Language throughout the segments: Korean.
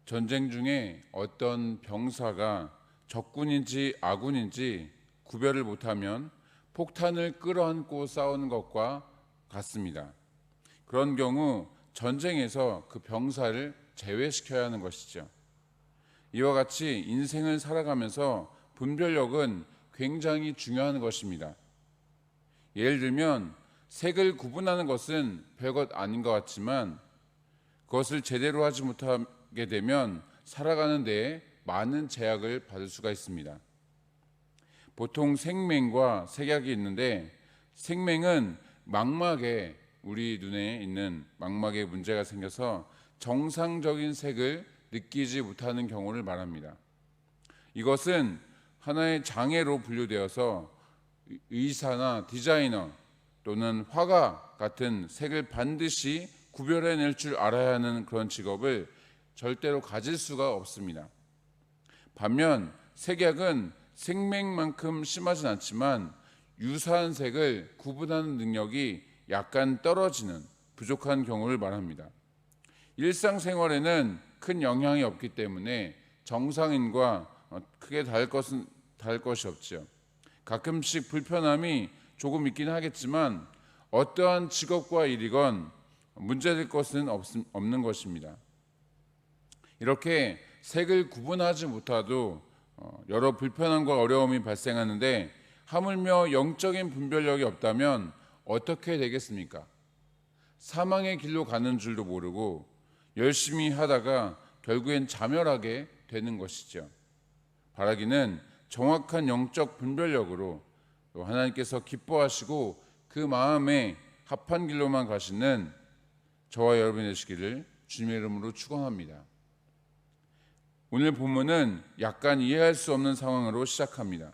전쟁 중에 어떤 병사가 적군인지 아군인지 구별을 못하면 폭탄을 끌어안고 싸우는 것과 같습니다. 그런 경우 전쟁에서 그 병사를 제외시켜야 하는 것이죠. 이와 같이 인생을 살아가면서 분별력은 굉장히 중요한 것입니다. 예를 들면 색을 구분하는 것은 별것 아닌 것 같지만 그것을 제대로 하지 못하게 되면 살아가는 데에 많은 제약을 받을 수가 있습니다. 보통 생맹과 색약이 있는데 생맹은 망막에 우리 눈에 있는 망막에 문제가 생겨서 정상적인 색을 느끼지 못하는 경우를 말합니다. 이것은 하나의 장애로 분류되어서 의사나 디자이너 또는 화가 같은 색을 반드시 구별해낼 줄 알아야 하는 그런 직업을 절대로 가질 수가 없습니다. 반면 색약은 생맥만큼 심하진 않지만 유사한 색을 구분하는 능력이 약간 떨어지는 부족한 경우를 말합니다. 일상생활에는 큰 영향이 없기 때문에 정상인과 크게 다를 것이 없죠. 가끔씩 불편함이 조금 있긴 하겠지만 어떠한 직업과 일이건 문제될 것은 없는 것입니다. 이렇게 색을 구분하지 못하도 여러 불편함과 어려움이 발생하는데 하물며 영적인 분별력이 없다면 어떻게 되겠습니까? 사망의 길로 가는 줄도 모르고 열심히 하다가 결국엔 자멸하게 되는 것이죠. 바라기는 정확한 영적 분별력으로 또 하나님께서 기뻐하시고 그 마음에 합한 길로만 가시는 저와 여러분이 되시기를 주님의 이름으로 축원합니다. 오늘 본문은 약간 이해할 수 없는 상황으로 시작합니다.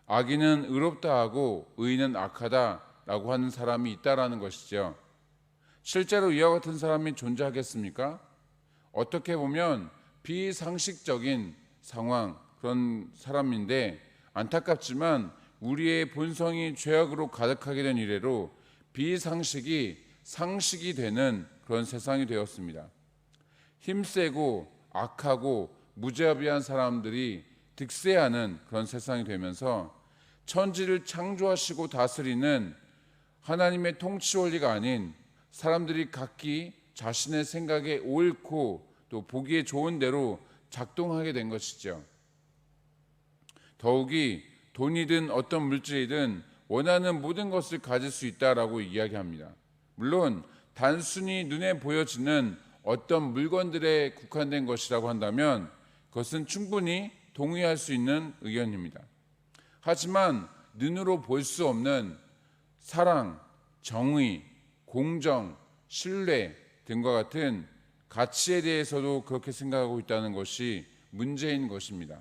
악인은 의롭다 하고 의인은 악하다라고 하는 사람이 있다라는 것이죠. 실제로 이와 같은 사람이 존재하겠습니까? 어떻게 보면 비상식적인 상황, 그런 사람인데 안타깝지만 우리의 본성이 죄악으로 가득하게 된 이래로 비상식이 상식이 되는 그런 세상이 되었습니다. 힘세고 악하고 무자비한 사람들이 득세하는 그런 세상이 되면서 천지를 창조하시고 다스리는 하나님의 통치 원리가 아닌 사람들이 각기 자신의 생각에 옳고 또 보기에 좋은 대로 작동하게 된 것이죠. 더욱이 돈이든 어떤 물질이든 원하는 모든 것을 가질 수 있다라고 이야기합니다. 물론 단순히 눈에 보여지는 어떤 물건들에 국한된 것이라고 한다면 그것은 충분히 동의할 수 있는 의견입니다. 하지만 눈으로 볼 수 없는 사랑, 정의, 공정, 신뢰 등과 같은 가치에 대해서도 그렇게 생각하고 있다는 것이 문제인 것입니다.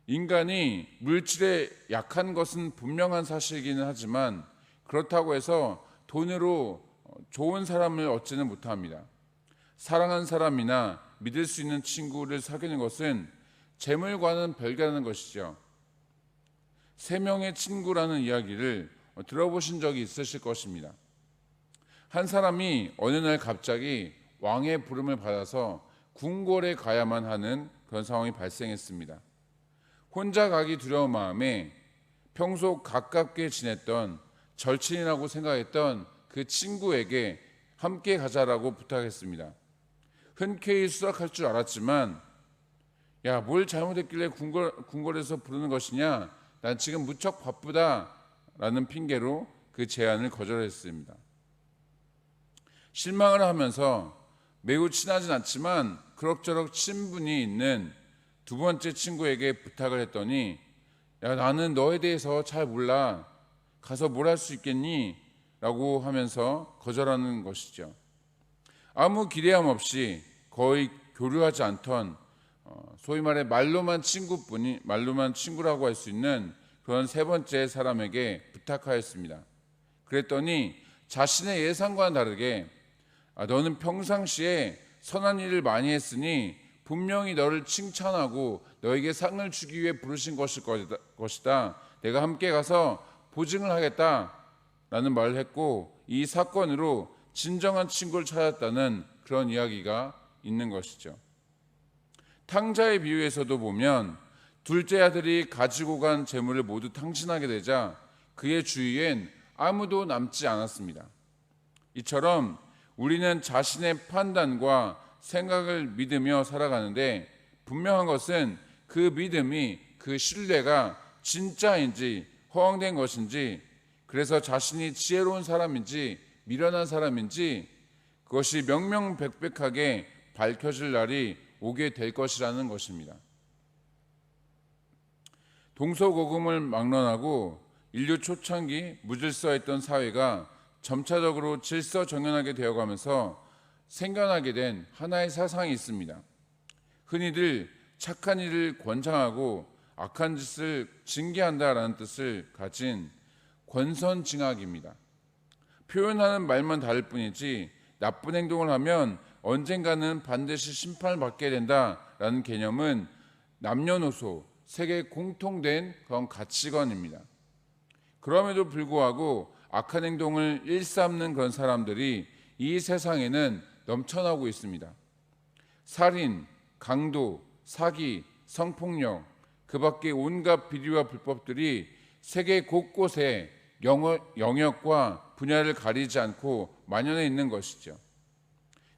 인간이 물질에 약한 것은 분명한 사실이기는 하지만 그렇다고 해서 돈으로 좋은 사람을 얻지는 못합니다. 사랑하는 사람이나 믿을 수 있는 친구를 사귀는 것은 재물과는 별개라는 것이죠. 세 명의 친구라는 이야기를 들어보신 적이 있으실 것입니다. 한 사람이 어느 날 갑자기 왕의 부름을 받아서 궁궐에 가야만 하는 그런 상황이 발생했습니다. 혼자 가기 두려운 마음에 평소 가깝게 지냈던 절친이라고 생각했던 그 친구에게 함께 가자라고 부탁했습니다. 흔쾌히 수락할 줄 알았지만 야, 뭘 잘못했길래 궁궐에서 부르는 것이냐, 난 지금 무척 바쁘다라는 핑계로 그 제안을 거절했습니다. 실망을 하면서 매우 친하진 않지만 그럭저럭 친분이 있는 두 번째 친구에게 부탁을 했더니 야, 나는 너에 대해서 잘 몰라. 가서 뭘 할 수 있겠니? 라고 하면서 거절하는 것이죠. 아무 기대함 없이 거의 교류하지 않던 소위 말해 말로만 친구라고 할 수 있는 그런 세 번째 사람에게 부탁하였습니다. 그랬더니 자신의 예상과는 다르게 너는 평상시에 선한 일을 많이 했으니 분명히 너를 칭찬하고 너에게 상을 주기 위해 부르신 것이다. 내가 함께 가서 보증을 하겠다라는 말을 했고 이 사건으로 진정한 친구를 찾았다는 그런 이야기가 있는 것이죠. 탕자의 비유에서도 보면 둘째 아들이 가지고 간 재물을 모두 탕진하게 되자 그의 주위엔 아무도 남지 않았습니다. 이처럼 우리는 자신의 판단과 생각을 믿으며 살아가는데 분명한 것은 그 믿음이, 그 신뢰가 진짜인지 허황된 것인지, 그래서 자신이 지혜로운 사람인지 미련한 사람인지 그것이 명명백백하게 밝혀질 날이 오게 될 것이라는 것입니다. 동서고금을 막론하고 인류 초창기 무질서했던 사회가 점차적으로 질서정연하게 되어가면서 생겨나게 된 하나의 사상이 있습니다. 흔히들 착한 일을 권장하고 악한 짓을 징계한다라는 뜻을 가진 권선징악입니다. 표현하는 말만 다를 뿐이지 나쁜 행동을 하면 언젠가는 반드시 심판을 받게 된다라는 개념은 남녀노소 세계 공통된 그런 가치관입니다. 그럼에도 불구하고 악한 행동을 일삼는 그런 사람들이 이 세상에는 넘쳐나고 있습니다. 살인, 강도, 사기, 성폭력, 그 밖에 온갖 비리와 불법들이 세계 곳곳에 영역과 분야를 가리지 않고 만연해 있는 것이죠.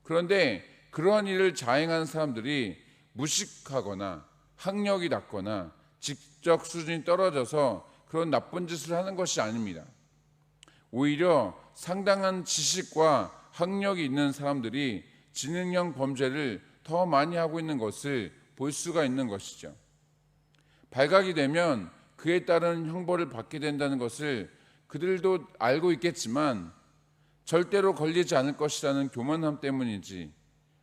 그런데 그러한 일을 자행하는 사람들이 무식하거나 학력이 낮거나 지적 수준이 떨어져서 그런 나쁜 짓을 하는 것이 아닙니다. 오히려 상당한 지식과 학력이 있는 사람들이 지능형 범죄를 더 많이 하고 있는 것을 볼 수가 있는 것이죠. 발각이 되면 그에 따른 형벌을 받게 된다는 것을 그들도 알고 있겠지만 절대로 걸리지 않을 것이라는 교만함 때문인지,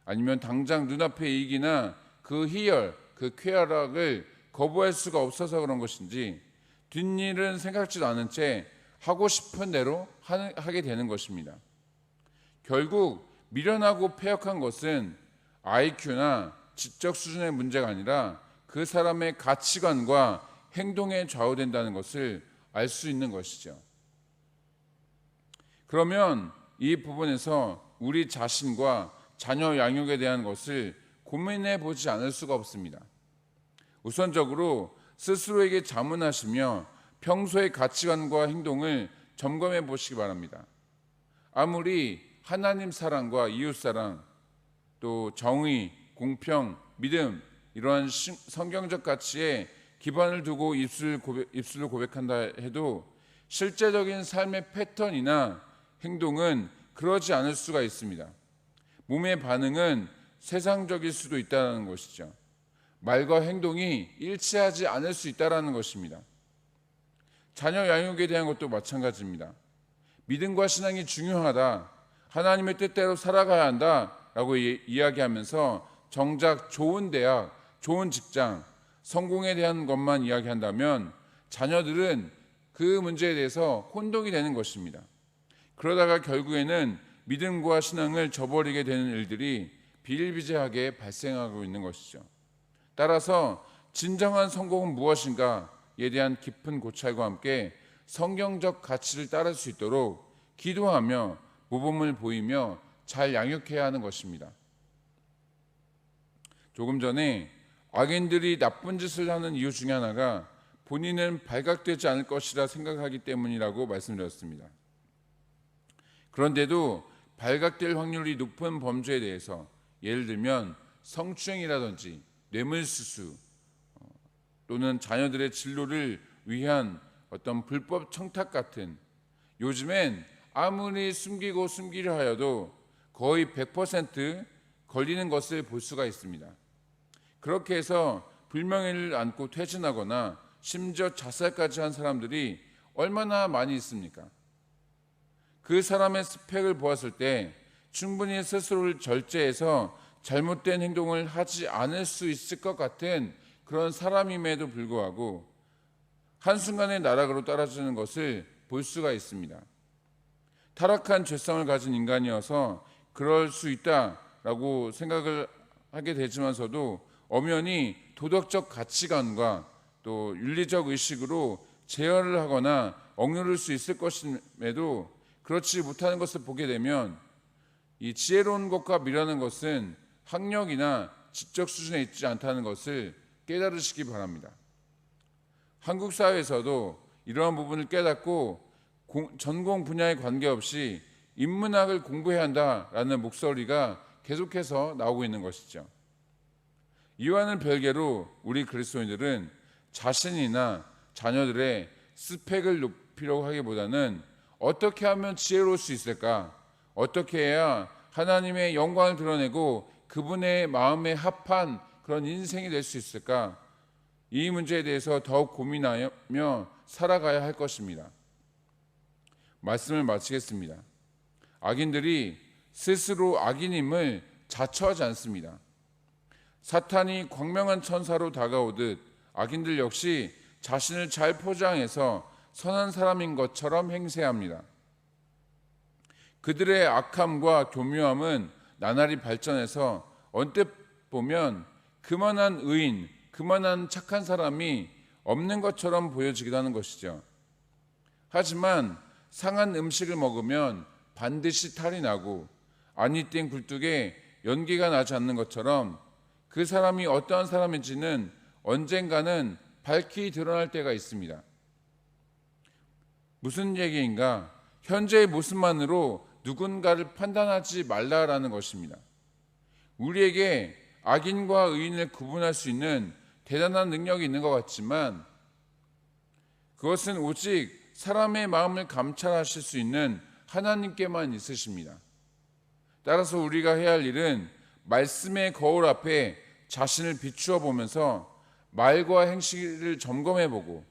아니면 당장 눈앞의 이익이나 그 희열, 그 쾌락을 거부할 수가 없어서 그런 것인지 뒷일은 생각지도 않은 채 하고 싶은 대로 하게 되는 것입니다. 결국 미련하고 패역한 것은 IQ나 지적 수준의 문제가 아니라 그 사람의 가치관과 행동에 좌우된다는 것을 알 수 있는 것이죠. 그러면 이 부분에서 우리 자신과 자녀 양육에 대한 것을 고민해 보지 않을 수가 없습니다. 우선적으로 스스로에게 자문하시며 평소의 가치관과 행동을 점검해 보시기 바랍니다. 아무리 하나님 사랑과 이웃 사랑, 또 정의, 공평, 믿음, 이러한 성경적 가치에 기반을 두고 입술로 고백한다 해도 실제적인 삶의 패턴이나 행동은 그러지 않을 수가 있습니다. 몸의 반응은 세상적일 수도 있다는 것이죠. 말과 행동이 일치하지 않을 수 있다는 것입니다. 자녀 양육에 대한 것도 마찬가지입니다. 믿음과 신앙이 중요하다, 하나님의 뜻대로 살아가야 한다라고 이야기하면서 정작 좋은 대학, 좋은 직장, 성공에 대한 것만 이야기한다면 자녀들은 그 문제에 대해서 혼동이 되는 것입니다. 그러다가 결국에는 믿음과 신앙을 저버리게 되는 일들이 비일비재하게 발생하고 있는 것이죠. 따라서 진정한 성공은 무엇인가에 대한 깊은 고찰과 함께 성경적 가치를 따를 수 있도록 기도하며 모범을 보이며 잘 양육해야 하는 것입니다. 조금 전에 악인들이 나쁜 짓을 하는 이유 중에 하나가 본인은 발각되지 않을 것이라 생각하기 때문이라고 말씀드렸습니다. 그런데도 발각될 확률이 높은 범죄에 대해서, 예를 들면 성추행이라든지 뇌물수수, 또는 자녀들의 진로를 위한 어떤 불법 청탁 같은, 요즘엔 아무리 숨기고 숨기려 하여도 거의 100% 걸리는 것을 볼 수가 있습니다. 그렇게 해서 불명예를 안고 퇴진하거나 심지어 자살까지 한 사람들이 얼마나 많이 있습니까? 그 사람의 스펙을 보았을 때 충분히 스스로를 절제해서 잘못된 행동을 하지 않을 수 있을 것 같은 그런 사람임에도 불구하고 한순간에 나락으로 떨어지는 것을 볼 수가 있습니다. 타락한 죄성을 가진 인간이어서 그럴 수 있다라고 생각을 하게 되지만서도 엄연히 도덕적 가치관과 또 윤리적 의식으로 제어를 하거나 억누를 수 있을 것임에도 그렇지 못하는 것을 보게 되면 이 지혜로운 것과 미련한 것은 학력이나 지적 수준에 있지 않다는 것을 깨달으시기 바랍니다. 한국 사회에서도 이러한 부분을 깨닫고 전공 분야에 관계없이 인문학을 공부해야 한다라는 목소리가 계속해서 나오고 있는 것이죠. 이와는 별개로 우리 그리스도인들은 자신이나 자녀들의 스펙을 높이려고 하기보다는 어떻게 하면 지혜로울 수 있을까? 어떻게 해야 하나님의 영광을 드러내고 그분의 마음에 합한 그런 인생이 될 수 있을까? 이 문제에 대해서 더욱 고민하며 살아가야 할 것입니다. 말씀을 마치겠습니다. 악인들이 스스로 악인임을 자처하지 않습니다. 사탄이 광명한 천사로 다가오듯 악인들 역시 자신을 잘 포장해서 선한 사람인 것처럼 행세합니다. 그들의 악함과 교묘함은 나날이 발전해서 언뜻 보면 그만한 의인, 그만한 착한 사람이 없는 것처럼 보여지기도 하는 것이죠. 하지만 상한 음식을 먹으면 반드시 탈이 나고 안이 띈 굴뚝에 연기가 나지 않는 것처럼 그 사람이 어떠한 사람인지는 언젠가는 밝히 드러날 때가 있습니다. 무슨 얘기인가? 현재의 모습만으로 누군가를 판단하지 말라라는 것입니다. 우리에게 악인과 의인을 구분할 수 있는 대단한 능력이 있는 것 같지만 그것은 오직 사람의 마음을 감찰하실 수 있는 하나님께만 있으십니다. 따라서 우리가 해야 할 일은 말씀의 거울 앞에 자신을 비추어 보면서 말과 행실을 점검해 보고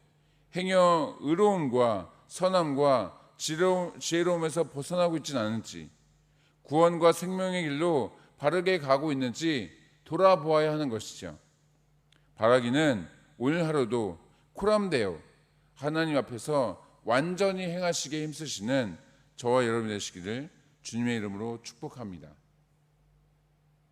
행여 의로움과 선함과 지혜로움에서 벗어나고 있지는 않은지, 구원과 생명의 길로 바르게 가고 있는지 돌아보아야 하는 것이죠. 바라기는 오늘 하루도 코람되어 하나님 앞에서 완전히 행하시게 힘쓰시는 저와 여러분이 되시기를 주님의 이름으로 축복합니다.